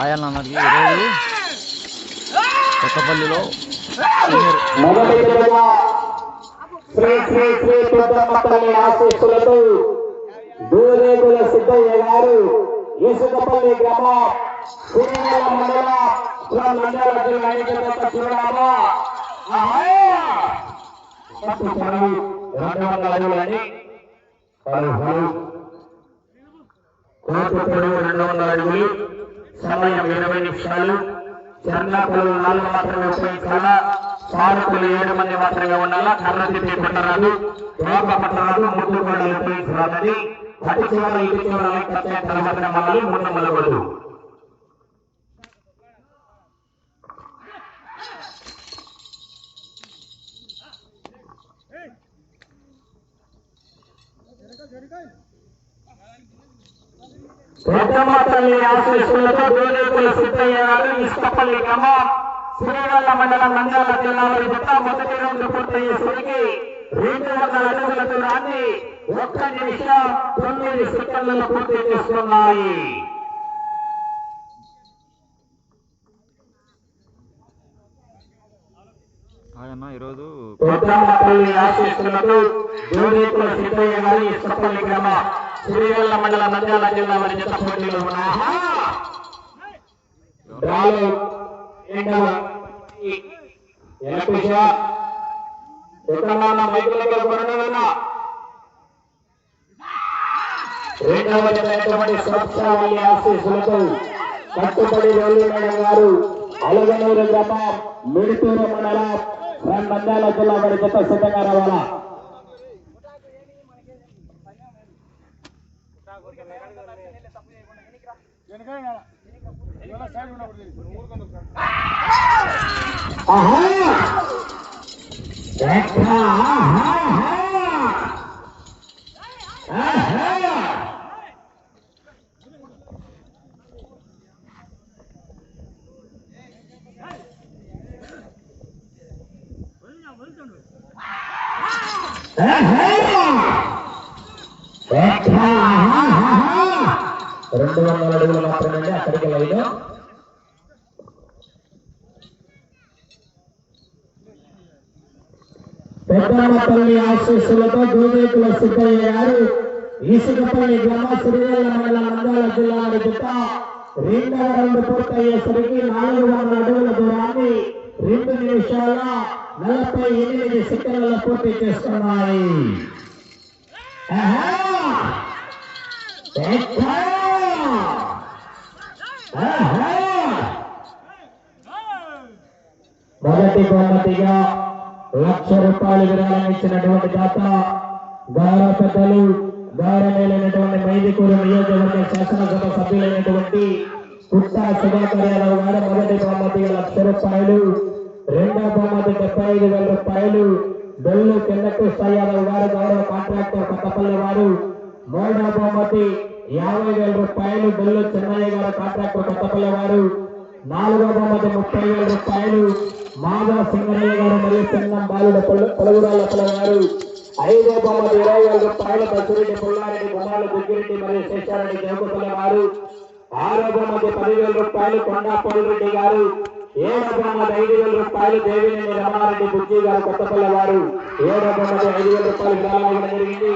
ఆయనకి ఈరోజు కొత్తపల్లిలో శ్రీ శ్రీ శ్రీ పెద్దమ్మతల్లి ఆశీస్సులతో దూరేకుల సిద్ధయ్య గారు ఇసుకపల్లి గ్రామం శ్రీవేల మండలం నంద్యాల జిల్లా చిరునామా 200 అడుగులని కోతుపేరు 200 అడుగులు సమయం 20 నిమిషాలు చర్ణాకులు 4 మాత్రమే ఉపయోగించాలా సారకులు 7 మంది మాత్రమే ఉండాలా కర్ర తిప్పి పట్టరాదు రోగ పట్టరాదు ముందు కూడా ఉపయోగించరాదని అటు చివర ఇటు చివర తర్వాత మళ్ళీ ముందు మొదలకూడదు పెద్దమ్మతల్లి ఆశీస్సులతో దూరేకుల సిద్ధయ్య గారు ఇసుకపల్లి గ్రామం శ్రీవేల మండలం నంద్యాల జిల్లాలో జత మొదటి రౌండ్ పూర్తయ్యేసరికి 200 అడుగుల దూరాన్ని 1 నిమిషం 9 సెకండ్లలో పూర్తి చేస్తున్నాయి. ఆయన ఈరోజు పెద్దమ్మతల్లి ఆశీస్సులతో దూరేకుల సిద్ధయ్య గారు ఇసుకపల్లి గ్రామం శ్రీవేల మండలం నంద్యాల జిల్లా వారి జత పోటీలో రెండవ జతైనటువంటి స్వచ్ఛావళి ఆశీస్సులతో కట్టుబడి వేలుమేడం గారు అలగనూరు గ్రామం మిడుతూరు మండలం నంద్యాల జిల్లా వారి జత సిద్ధంగా రావాలా. రెండు 200 అడుగులు మాత్రమే అక్కడికి లైన్ పెద్దమ్మతల్లి ఆశీస్సులతో దూరేకుల సిద్ధయ్య గారు ఇసుకపల్లి గ్రామ శ్రీవేల మండలం నంద్యాల జిల్లా జత 2వ రౌండ్ పూర్తయ్యేసరికి 400 అడుగుల దూరాన్ని 2 నిమిషాల 48 సెకండ్లలో పూర్తి చేస్తున్నాయి. మొదటి బహుమతిగా 1,00,000 రూపాయలు విరాళం ఇచ్చినటువంటి దాత గౌరవ పెద్దలు గౌరవనీయులైనటువంటి మైదుకూరు నియోజకవర్గ శాసనసభ సభ్యులైనటువంటి పుట్టా సుధాకర్ యాదవ్ గారు మొదటి బహుమతిగా 1,00,000 రూపాయలు, రెండవ బహుమతి 75,000 రూపాయలు బెల్లు చెన్నకృష్ణ యాదవ్ గారు గౌరవ కాంట్రాక్టర్ కొత్తపల్లి వారు, మూడవ బహుమతి 50,000 రూపాయలు బెల్లు చెన్నయ్య గారు కాంట్రాక్టర్ కొత్తపల్లి వారు, నాలుగవ బహుమతి 30,000 రూపాయలు మాధవ సింగరయ్య గారు మరియు చెన్నం బాలుడ పొలగురాళ్ళపల వారు, ఐదవ బహుమతి 20,000 రూపాయలు బసిరెడ్డి పుల్లారెడ్డి గుమ్మాలు దుగ్గిరెడ్డి మరియు శేషారెడ్డి దేవకుల వారు, ఆరవ బహుమతి 10,000 రూపాయలు కొండాపల్లి రెడ్డి గారు, ఏడవ బహుమతి 5,000 రూపాయలు దేవినేని రమణారెడ్డి బుజ్జి గారు కొత్తపల్లి వారు, ఏడవ బహుమతి 5,000 రూపాయలు విరాళం ఇవ్వడం జరిగింది.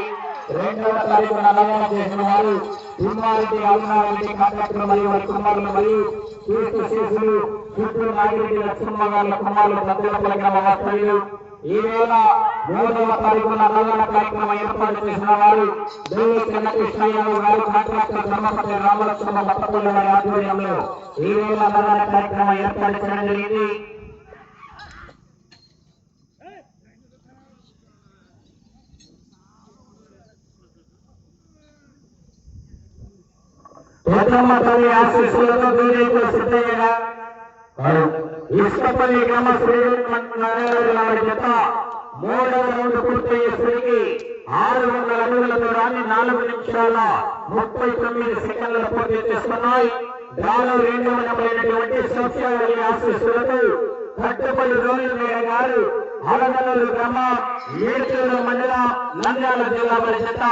2వ తారీఖున అన్నదానం చేసిన వారు తిమ్మారెడ్డి రామనారెడ్డి కాంట్రాక్టర్ మరియు వారి కుమారులు మరియు కీర్తి శేషులు చిత్తూరు నాగిరెడ్డి లక్ష్మమ్మ గారి కుమారులు భద్రపల్లి గ్రామ వాస్తవ్యులు. ఈ వేళ 3వ తారీఖున అన్నదాన కార్యక్రమం ఏర్పాటు చేసిన వారు దేవి చెన్నకృష్ణయ్య గారు కాంట్రాక్టర్ ధర్మపతి రామలక్ష్మణ కొత్తపల్లి వారి ఆధ్వర్యంలో ఈ వేళ అన్నదాన కార్యక్రమం ఏర్పాటు చేయడం జరిగింది. పెద్దమ్మతల్లి ఆశీస్సులతో దూరేకుల సిద్ధయ్య గారు ఇసుకపల్లి గ్రామ శ్రీవేల జత 3వ రౌండ్ పూర్తయ్యేసరికి 600 అడుగుల దూరాన్ని 4 నిమిషాల 39 సెకండ్ల పూర్తి చేస్తున్నాయి. డ్రాలో 2వ నెంబరైనటువంటి సోషియాలి ఆశీస్సులతో కట్టుపల్లి రోహిత్ గారు అలగనూరు గ్రామం ఏటూరు మండలం నంద్యాల జిల్లా పరిషత్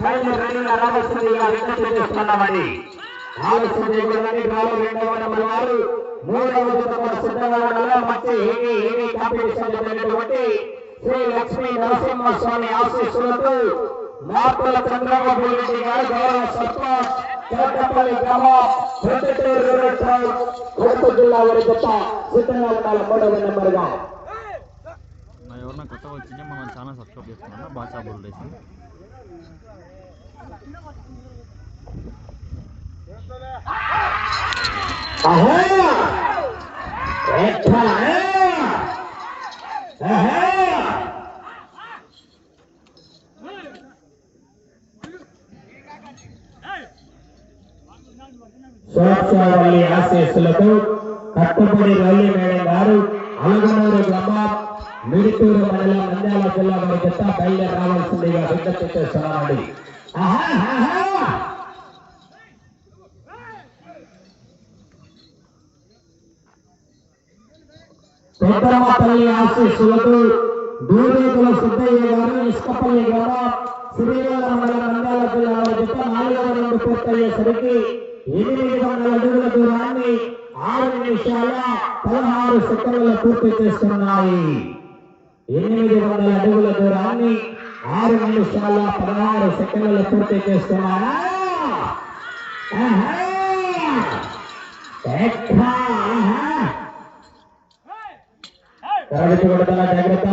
బయలుదేరిన రామస్వామిగా విజ్ఞప్తి చేస్తున్నామని. ఆలస్యం చేయకూడదని డ్రాలో 2వ నెంబర్ వారు 3వ జత సిద్ధంగా ఉండాలి. మంచి హెవీ కాంపిటీషన్ జరిగినటువంటి శ్రీ లక్ష్మీ నరసింహస్వామి ఆశీస్సులతో మార్పుల చంద్రబాబు రెడ్డి గారు గౌరవ సర్పంచ్ కోటపల్లి గ్రామం ప్రొటెక్టర్ కడప జిల్లా వారి జత సిద్ధంగా ఉండాలి. 3వ నెంబర్గా ఎవరన్నా కొత్త వచ్చింటే మనం ఛానల్ సబ్స్క్రైబ్ చేసుకున్నాం. భాషా బోల్ రేసింగ్ సోక్షావళి ఆశీస్సులతో కట్టుబడి రౌలి మేడం గారు అలగనూరు గ్రామం మిడితూరు మండలం నంద్యాల జిల్లా వారి జత బయలుదేరి రావాల్సిందిగా విజ్ఞప్తి చేస్తున్నామండి. పెద్దమ్మపల్లి ఆశీస్సులతో దూరేకుల సిద్ధయ్య గారు ఇసుకపల్లి గ్రామం శ్రీవేల మండలం నంద్యాల జిల్లా వారి జత 4వ రౌండ్ పూర్తయ్యేసరికి 800 అడుగుల దూరాన్ని 6 నిమిషాల 16 సెకండ్ల పూర్తి చేస్తున్నాయి. 800 అడుగుల దూరాన్ని 6 నిమిషాల 16 సెకండ్ల పూర్తి చేస్తున్నారా. జాగ్రత్త.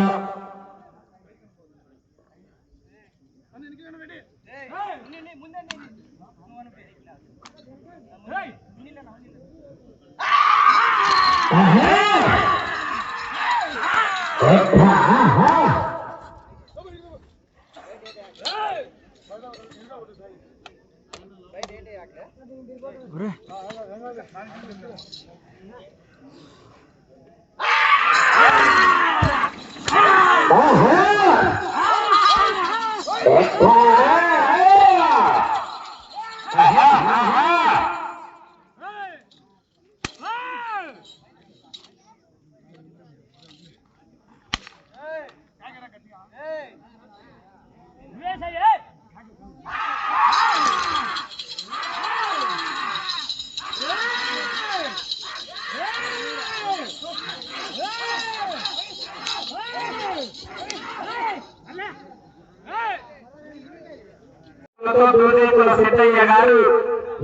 సిద్ధయ్య గారు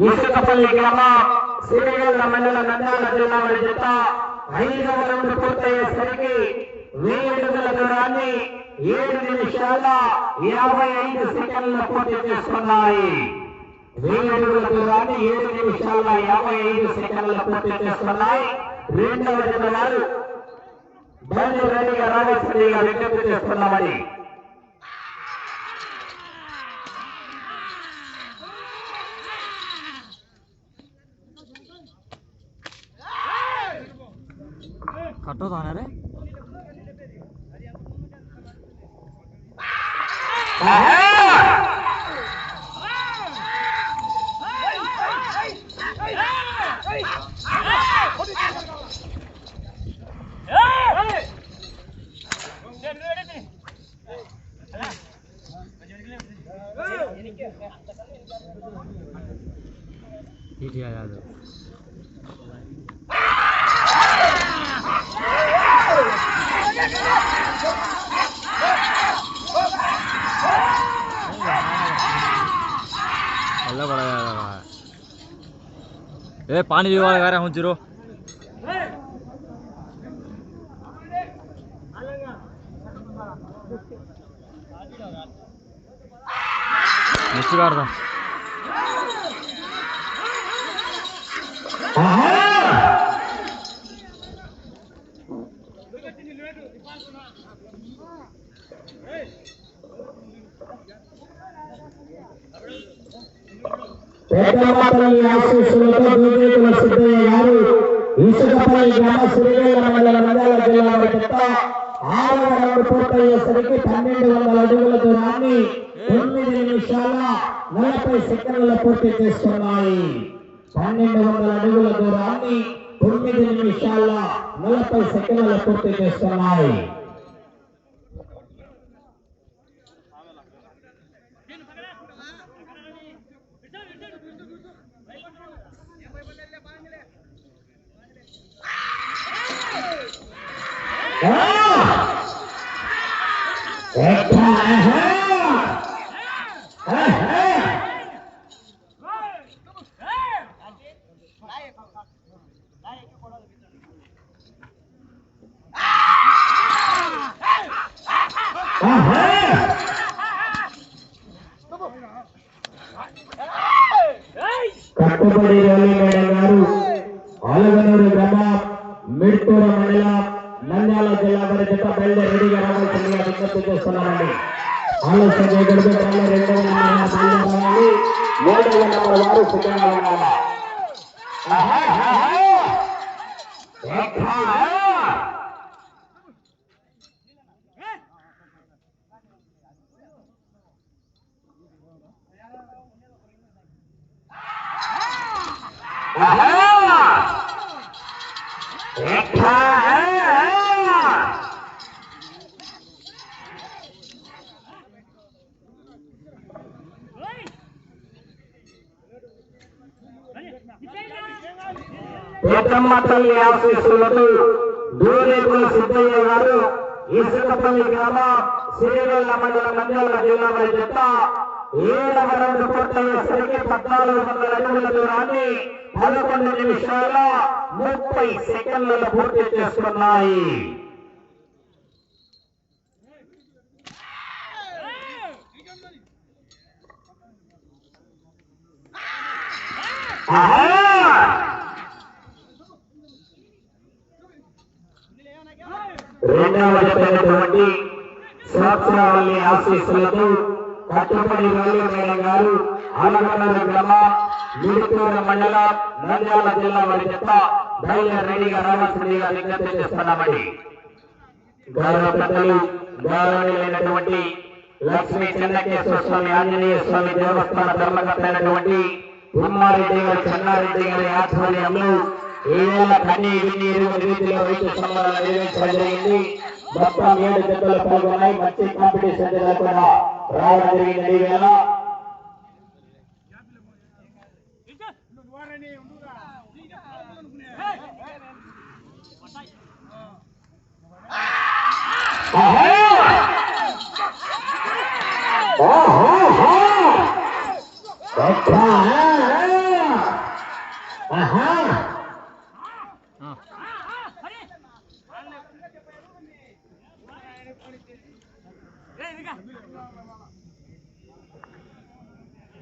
ఇసుకపల్లి గ్రామం శ్రీవేల మండలం నంద్యాల జిల్లా వారి జత 5వ రౌండ్ పూర్తయ్యేసరికి 1000 అడుగుల దూరాన్ని 7 నిమిషాల 25 సెకండ్ల పూర్తి చేస్తున్నాయి. 1000 అడుగుల దూరాన్ని 7 నిమిషాల 25 సెకండ్ల పూర్తి చేస్తున్నాయి. 2వ జత వారు బయలుదేరిగా రావాల్సిందిగా విజ్ఞప్తి చేస్తున్నామని. कटो थाना रे ठीक है यार अल्लाह बड़ा यार ए पानी दीवा लगा रहा हूँ जीरो मिर्ची काट दो పెద్దమ్మపల్లి ఆశీస్సులతో దూరేకుల సిద్ధయ్య గారు ఇసుకపల్లి గ్రామ శ్రీవేల మండలం నంద్యాల జిల్లా వారి జత 6వ రౌండ్ పూర్తయ్యేసరికి 1200 అడుగుల దూరాన్ని 9 నిమిషాల 40 సెకండ్లలో పూర్తి చేస్తున్నాయి. 1200 అడుగుల దూరాన్ని 9 నిమిషాల 40 సెకండ్లలో పూర్తి చేస్తున్నాయి. కట్టుబడి రేలి మేడం గారు ఆలగనూరు గ్రామం మిడ్కూర మండలం నంద్యాల జిల్లా వారి జత బయలుదేరి రెడీగా రావాల్సిందిగా విజ్ఞప్తి చేస్తున్నామండి. ఆలస్యం చేయకూడదు. 2వ బయలుదేరాలి. 3వ నెంబర్ వారు సిద్ధంగా ఉండాలి. పెద్దమ్మ తల్లి ఆశీస్సులతో దూరేకుల సిద్ధయ్య గారు ఇసుకపల్లి గ్రామం సిరివెల్ల మండలం నంద్యాల జిల్లా వారి జత 7వ రౌండ్ పూర్తయ్యేసరికి 1400 అడుగుల దూరాన్ని 11 నిమిషాల 30 సెకండ్లలో పూర్తి చేస్తున్నాయి. రెండవ జతైనటువంటి శాస్త్రావళి ఆశీస్సులతో కట్టుబడి రేలి మేడం గారు ఆలగనూరు గ్రామం మిడ్కూర మండలం నంద్యాల జిల్లా వారి జత బయలుదేరి రెడీగా రావాల్సిందిగా విజ్ఞప్తి చేస్తున్నామండి. గౌరవ పెద్దలు గౌరవనీయులైనటువంటి లక్ష్మీ చెన్నకేశ్వర స్వామి ఆంజనేయ స్వామి దేవస్థాన ధర్మకర్త అయినటువంటి ఉమ్మారెడ్డి గారు చెన్నారెడ్డి గారి ఆధ్వర్యంలో ఏళ్ళ కన్నీ విన్నీరు రీతిలో రైతు సంబరాలు నిర్వహించడం జరిగింది. మొత్తం 7 జతలు పాల్గొన్నాయి. మంచి కాంపిటీషన్ కూడా రావడం జరిగింది. ఈ వేళ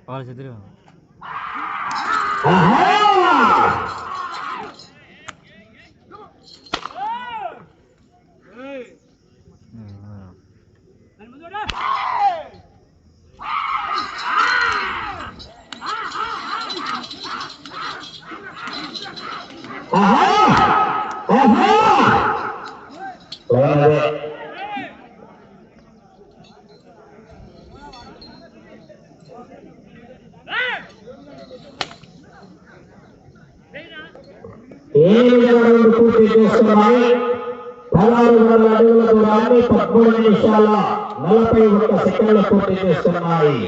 వాళ్ళ చెద్దరు పూర్తి చేస్తున్నాయి. 1600 అడుగుల దూరాన్ని 13 నిమిషాల 41 సెకండ్లు పూర్తి చేస్తున్నాయి.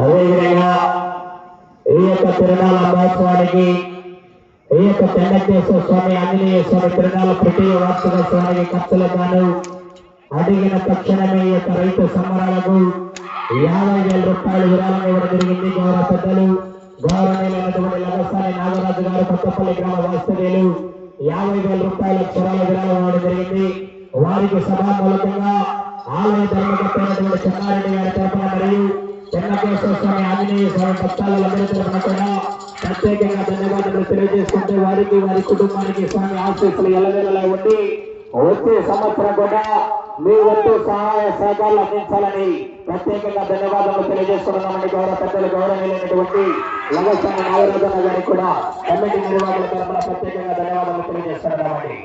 అదేవిధంగా ఈ యొక్క తిరుమల మహోత్సవానికి ఈ యొక్క యొక్క చెన్నకేశ్వర స్వామి ఆంజనేయ స్వామి తిరునాళ్ళ ప్రతి వార్షికోత్సవానికి ఖర్చులకు గాను అడిగిన తక్షణమే ఈ యొక్క రైతు సంబరాలకు 50,000 రూపాయలు విరాళం ఇవ్వడం జరిగింది. గౌరవ పెద్దలు గౌరవనీయులైనటువంటి లగసాని నాగరాజు గారు కొత్తపల్లి గ్రామ వాస్తవ్యులు 50,000 రూపాయల క్షరాల విరాళం ఇవ్వడం జరిగింది. వారికి సభామూలకంగా ఆలయ ధర్మకర్తైనటువంటి చెన్నారెడ్డి గారి తరఫున మరియు చెన్నకేశ్వర స్వామి ఆంజనేయ స్వామి భక్తాలందరి తరఫున కూడా ప్రత్యేకంగా ధన్యవాదాలు తెలియజేసుకుంటూ వారికి వారి కుటుంబానికి స్వామి ఆశీస్సులు ఎల్లవేళలా ఉండి వచ్చే సంవత్సరం కూడా మీ వంతు సహాయ సహకారాలు అందించాలని ప్రత్యేకంగా ధన్యవాదాలు తెలియజేస్తున్నామని గౌరవ పెద్దలు గౌరవనీయులైనటువంటి లగస్వామి నాగరాజన్న గారికి కూడా కమిటీ నిర్వాహకుల తరఫున ప్రత్యేకంగా ధన్యవాదాలు తెలియజేస్తున్నామండి.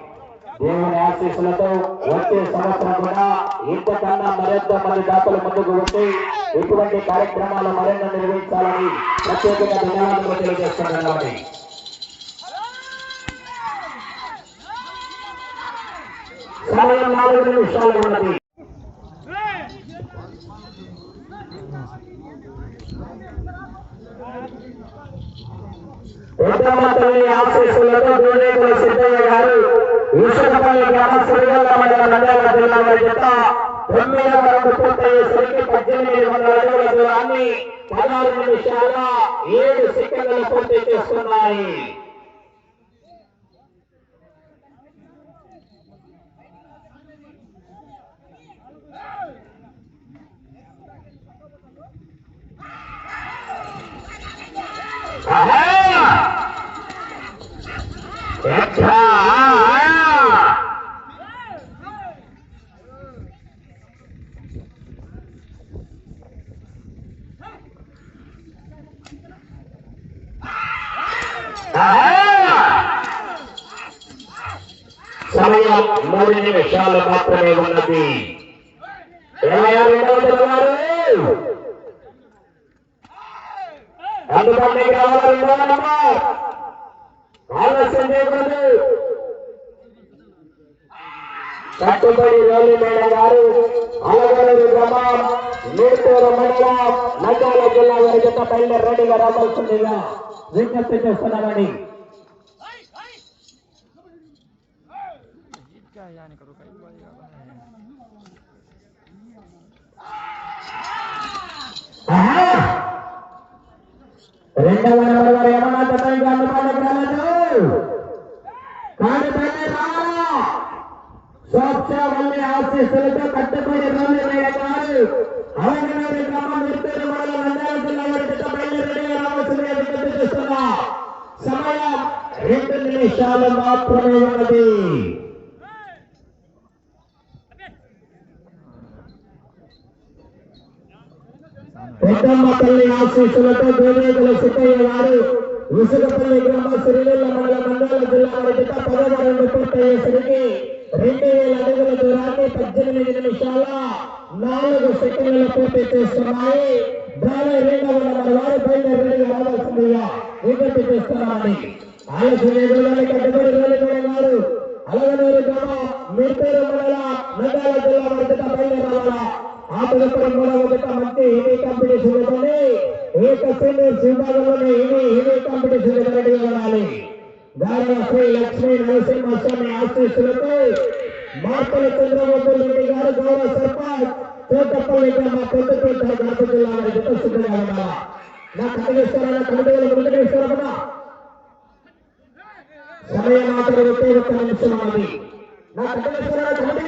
దేవుని ఆశీస్సులతో వచ్చే సంవత్సరం కూడా ఇంతకన్నా మరింత మంది దాతలు ముందుకు వచ్చి ఇటువంటి కార్యక్రమాలు మరెన్నో నిర్వహించాలని ప్రత్యేకంగా ధన్యవాదాలు తెలియజేస్తున్నామండి. సమయం 4 నిమిషాలు ఉన్నది. పెద్దమ్మతల్లి ఆశీస్సులతో దూరేకుల సిద్ధయ్య గారు ఈశ్వరపల్లి గ్రామ శ్రీగల్ల మండల నంద్యాల జిల్లా జత 9వ రౌండ్ పూర్తయ్యేసరికి 1800 అడుగుల దూరాన్ని 16 నిమిషాల 7 సెకండ్లు పూర్తి చేస్తున్నాయి. సమయం 3 నిమిషాలు మాత్రమే ఉన్నది. అందుబాటులోకి రావాలి. ఆలస్యం చేయకూడదు. కట్టుబడి రోలి మేడం గారు అలగలూరు గ్రామం మేటూరు మండలం నంద్యాల జిల్లా వారి జత బయలుదేరి రెడీగా రావాల్సిందిగా విజ్ఞప్తి చేస్తున్నామని. రెండవ నెంబర్ వారు ఏమన్నా చెప్పండి. అందుబాటులోకి రాలేదు. కానీ సోక్షవల్లి ఆశీస్సులతో కట్టుబడి రోలి మేడం గారు అలగలూరు గ్రామం మేటూరు మండలం నంద్యాల జిల్లా వారి జత బయలుదేరి రెడీగా రావాల్సిందిగా విజ్ఞప్తి చేస్తున్నా. సమయం 2 నిమిషాలు మాత్రమే ఉన్నది. పెద్దమ్మ తల్లి ఆశీస్సులతో దేవేకుల సిద్ధయ్య గారు విసుగపల్లి గ్రామ శ్రీగల్ల మండల నంద్యాల జిల్లా వారి జత 10వ రౌండ్ పూర్తయ్యేసరికి 2000 అడుగుల దూరాన్ని 18 నిమిషాల 4 సెకండ్ల పూర్తి చేస్తున్నాయి. దాని 2వ నెంబర్ వారు బయలుదేరి రావాల్సిందిగా విజ్ఞప్తి చేస్తున్నామని. ఆలస్యం కట్టుబడి రోలిపోయిన వారు అలగనూరు గ్రామం మేటూరు మండల నంద్యాల జిల్లా వారి జత బయలుదేరి రావాలా. ఆ తదుపరి 3వ జత మంచి హెవీ కాంపిటీషన్ ఇవ్వండి. ఏక సీనియర్స్ విభాగంలోనే హెవీ కాంపిటీషన్ రెడీగా ఉండాలి. గారి శ్రీ లక్ష్మీ నరసింహస్వామి ఆశీస్సులతో మార్తల చంద్రబాబు రెడ్డి గారు గౌరవ సర్పంచ్ తోటపల్లి గ్రామ పెద్దపేట కడప జిల్లా వారి జత సిద్ధంగా ఉండాలా. నా కమిటీస్తారా కమిటీ ఇస్తారా సమయం మాత్రం 1 నిమిషం ఉన్నది. నా కమిటీస్తారా కమిటీ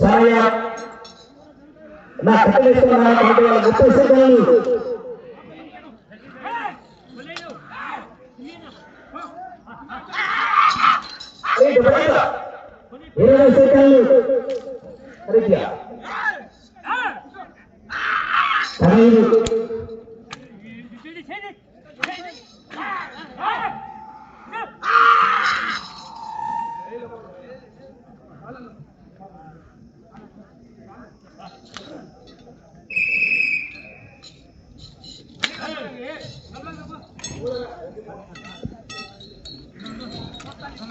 సమయం నా కమిటీస్తారా కమిటీ 30 సెకండ్లు. 20 సెకండ్లు. 8